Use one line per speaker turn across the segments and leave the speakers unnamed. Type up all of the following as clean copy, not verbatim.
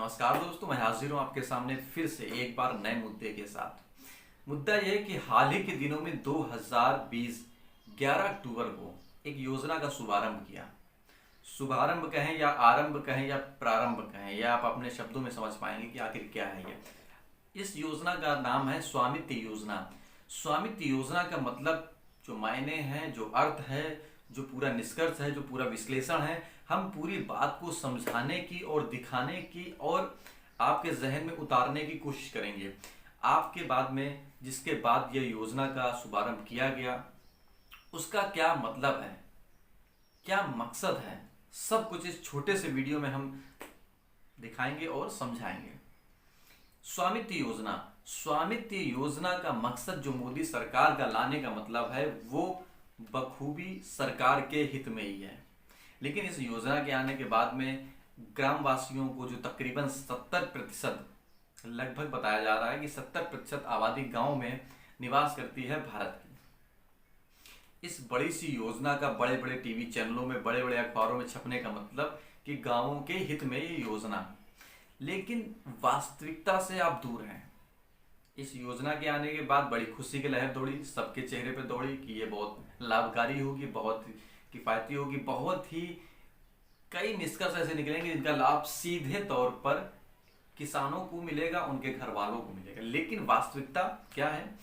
नमस्कार दोस्तों, मैं हाजिर हूँ आपके सामने फिर से एक बार नए मुद्दे के साथ। मुद्दा यह है कि हाल ही के दिनों में 2020 11 अक्टूबर को एक योजना का शुभारंभ किया। शुभारंभ कहें या आरंभ कहें या प्रारंभ कहें, या आप अपने शब्दों में समझ पाएंगे कि आखिर क्या है ये। इस योजना का नाम है स्वामित्व योजना। स्वामित्व योजना का मतलब, जो मायने हैं, जो अर्थ है, जो पूरा निष्कर्ष है, जो पूरा विश्लेषण है, हम पूरी बात को समझाने की और दिखाने की और आपके जहन में उतारने की कोशिश करेंगे। आपके बाद में, जिसके बाद यह योजना का शुभारंभ किया गया, उसका क्या मतलब है, क्या मकसद है, सब कुछ इस छोटे से वीडियो में हम दिखाएंगे और समझाएंगे। स्वामित्व योजना, स्वामित्व योजना का मकसद जो मोदी सरकार का लाने का मतलब है, वो बखूबी सरकार के हित में ही है। लेकिन इस योजना के आने के बाद में ग्रामवासियों को, जो तकरीबन 70% लगभग बताया जा रहा है कि 70% आबादी गांव में निवास करती है भारत की, इस बड़ी सी योजना का बड़े बड़े टीवी चैनलों में, बड़े बड़े अखबारों में छपने का मतलब कि गांवों के हित में ये योजना, लेकिन वास्तविकता से आप दूर हैं। इस योजना के आने के बाद बड़ी खुशी की लहर दौड़ी, सबके चेहरे पे दौड़ी कि ये बहुत लाभकारी होगी, बहुत किफायती होगी, बहुत ही कई निष्कर्ष ऐसे निकलेंगे जिनका लाभ सीधे तौर पर किसानों को मिलेगा, उनके घर वालों को मिलेगा। लेकिन वास्तविकता क्या है?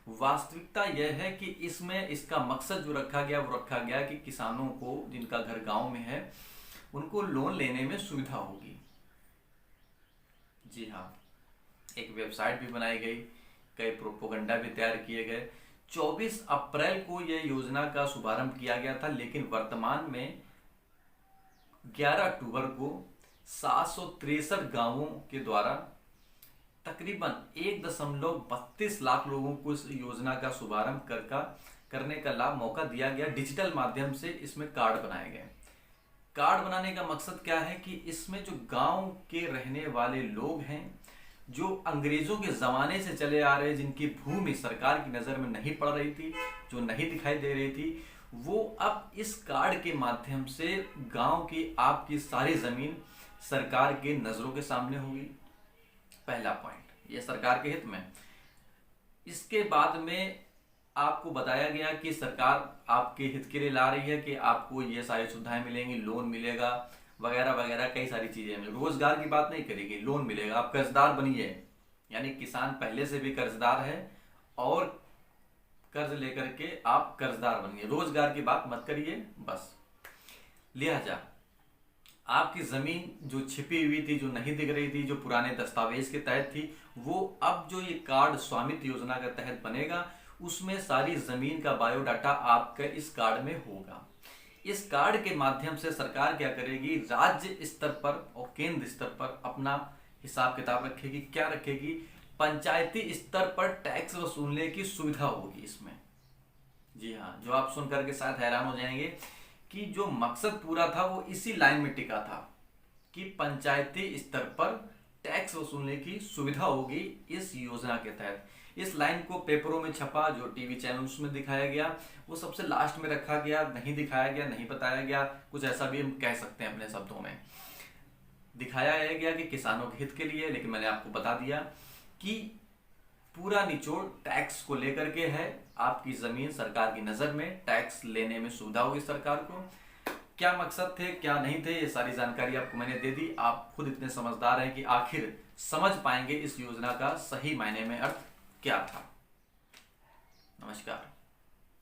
वास्तविकता यह है कि इसमें इसका मकसद जो रखा गया वो रखा गया कि किसानों को, जिनका घर गांव में है, उनको लोन लेने में सुविधा होगी। जी हाँ, एक वेबसाइट भी बनाई गई, कई प्रोपोगंडा भी तैयार किए गए। 24 अप्रैल को यह योजना का शुभारंभ किया गया था, लेकिन वर्तमान में 11 अक्टूबर को 763 गांवों के द्वारा तकरीबन 1.32 लाख लोगों को इस योजना का शुभारंभ करने का लाभ, मौका दिया गया। डिजिटल माध्यम से इसमें कार्ड बनाए गए। कार्ड बनाने का मकसद क्या है कि इसमें जो गांव के रहने वाले लोग हैं, जो अंग्रेजों के जमाने से चले आ रहे, जिनकी भूमि सरकार की नजर में नहीं पड़ रही थी, जो नहीं दिखाई दे रही थी, वो अब इस कार्ड के माध्यम से गांव की आपकी सारी जमीन सरकार के नजरों के सामने होगी। पहला पॉइंट, ये सरकार के हित में। इसके बाद में आपको बताया गया कि सरकार आपके हित के लिए ला रही है कि आपको ये सारी सुविधाएं मिलेंगी, लोन मिलेगा वगैरह वगैरह, कई सारी चीजें मिलेंगी। रोजगार की बात नहीं करेगी, लोन मिलेगा, आप कर्जदार बनिए। यानी किसान पहले से भी कर्जदार है और कर्ज लेकर के आप कर्जदार बनिए, रोजगार की बात मत करिए बस। लिहाजा आपकी जमीन जो छिपी हुई थी, जो नहीं दिख रही थी, जो पुराने दस्तावेज के तहत थी, वो अब जो ये कार्ड स्वामित्व योजना के तहत बनेगा, उसमें सारी जमीन का बायोडाटा आपके इस कार्ड में होगा। इस कार्ड के माध्यम से सरकार क्या करेगी, राज्य स्तर पर और केंद्र स्तर पर अपना हिसाब किताब रखेगी। क्या रखेगी? पंचायती स्तर पर टैक्स वसूलने की सुविधा होगी इसमें। जी हाँ, जो आप सुन करके शायद हैरान हो जाएंगे कि जो मकसद पूरा था वो इसी लाइन में टिका था कि पंचायती स्तर पर टैक्स वसूलने की सुविधा होगी इस योजना के तहत। इस लाइन को पेपरों में छपा, जो टीवी चैनल्स में दिखाया गया, वो सबसे लास्ट में रखा गया, नहीं दिखाया गया, नहीं बताया गया। कुछ ऐसा भी हम कह सकते हैं अपने शब्दों में। दिखाया गया कि किसानों के हित के लिए, लेकिन मैंने आपको बता दिया कि पूरा निचोड़ टैक्स को लेकर के है। आपकी जमीन सरकार की नजर में, टैक्स लेने में सुविधा होगी सरकार को। क्या मकसद थे, क्या नहीं थे, ये सारी जानकारी आपको मैंने दे दी। आप खुद इतने समझदार हैं कि आखिर समझ पाएंगे इस योजना का सही मायने में अर्थ क्या था। नमस्कार।